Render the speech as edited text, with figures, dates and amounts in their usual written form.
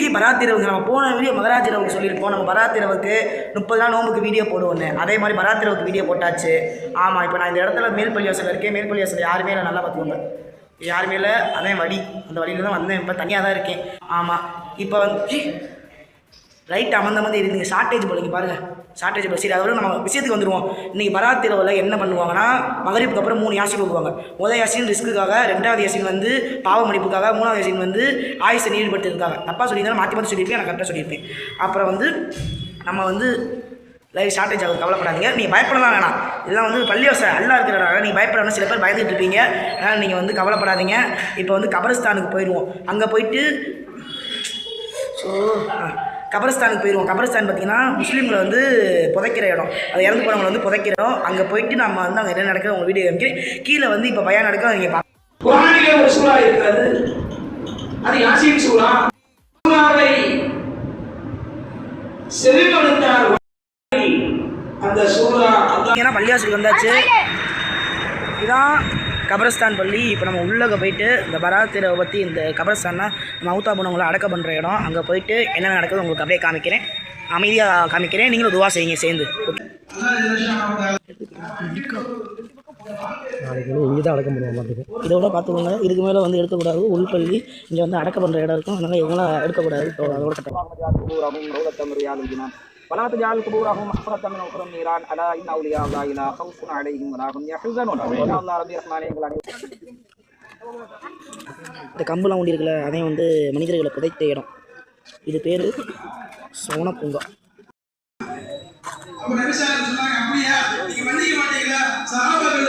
இன்றைக்கி பராத் இரவுக்கு நம்ம போன வீடியோ மகராஜ் இரவுக்கு சொல்லியிருப்போம். நம்ம பராத் இரவுக்கு 30 நாள் நோம்புக்கு வீடியோ போடுவோன்னு, அதே மாதிரி பராத் இரவுக்கு வீடியோ போட்டாச்சு. ஆமாம், இப்போ நான் இந்த இடத்துல மேல்பள்ளி வாசல் இருக்கேன். மேல்பள்ளி வாசல் யாருமே இல்லை, நல்லா பார்த்துக்கோங்க. யாருமே இல்லை, அதே வழி, அந்த வழியில் தான் வந்தேன். இப்போ தனியாக தான் இருக்கேன். ஆமாம், இப்போ வந்து ரைட் அமர்ந்த இருந்தீங்க ஷார்ட்டேஜ் போல பாருங்கள், ஷார்ட்டேஜ் போல. சரி, அதோட நம்ம விஷயத்துக்கு வந்துடுவோம். இன்றைக்கி பராத் இரவில் என்ன பண்ணுவாங்கன்னா, மகரிப்புக்கு அப்புறம் 3 யாசின் போடுவாங்க. முதல் யாசின் ரிஸ்க்குக்காக, 2வது யாசின் வந்து பாவ மன்னிப்புக்காக, 3வது யாசின் வந்து ஆயுசை நீடுபடுத்துறதுக்காக. தப்பாக சொல்லியிருந்தாலும் மாற்றி மாற்றி சொல்லியிருப்பேன், நான் கரெக்டாக சொல்லியிருப்பேன். அப்புறம் வந்து நம்ம வந்து லைவ் ஷார்ட்டேஜ் ஆகும், கவலைப்படாதீங்க. நீங்கள் பயப்படலாம் வேணாம், இதெல்லாம் வந்து பள்ளிவாசல் அல்லா இருக்கிறனால நீங்கள் பயப்படாமல் சில பேர் பயந்துட்டு இருப்பீங்க. அதனால் நீங்கள் வந்து கவலைப்படாதீங்க. இப்போ வந்து கபரஸ்தானுக்கு போயிடுவோம். அங்கே போயிட்டு கபரஸ்தானுக்கு போயிடுவோம். கபரஸ்தான் பார்த்திங்கன்னா முஸ்லீம்களை வந்து புதைக்கிற இடம், அது இறந்து போனவங்களை வந்து புதைக்கிற இடம். அங்கே போயிட்டு நம்ம வந்து அங்கே என்ன நடக்குது உங்கள் வீடியோ காமிக்கிறேன். கீழே வந்து இப்போ பயம் நடக்கும், நீங்கள் பார்க்க. குர்ஆனிலே ஒரு சூரா இருக்கிறது, அது யாசீன் சூரா. சூராவை செவிமடுத்தார் அந்த சூரா. ஏன்னா பள்ளிவாசலுக்கு வந்தாச்சு, இதான் கபரஸ்தான் பள்ளி. இப்போ நம்ம உள்ளே போயிட்டு இந்த பராத் இரவை பற்றி, இந்த கபரஸ்தான்னா மவுத்தா போனவங்களை அடக்கம் பண்ணுற இடம். அங்கே போயிட்டு என்ன நடக்குது உங்களுக்கு அப்படியே காமிக்கிறேன், அமைதியாக காமிக்கிறேன். நீங்களும் துவா செய்யுங்க சேர்ந்து. நாளைக்கு இங்கே தான் அடக்கம் பண்ணுவோம் மாட்டுக்கு. இதோட பார்த்துக்கோங்க, இதுக்கு மேலே வந்து எடுக்கக்கூடாது. உள்பள்ளி இங்கே வந்து அடக்கம் பண்ணுற இடம் இருக்கும், அதனால் இவங்களாம் எடுக்கக்கூடாது. இப்போ அதோட கட்டம். ولا تجعل قبورهم حفرة من قبور النيران ألا إن أولياء الله لا خوف عليهم ولا هم يحزنون الله ربي الرحمن الرحيم. இந்த கம்புலாம் ஒண்டி இருக்குல்ல, அதையும் வந்து மனிதர்களை புதைத்த இடம். இது பேர் சோன பூங்கா. அப்படியா நீங்க மன்னிக்க மாட்டீங்களா? சஹாபாக்கள்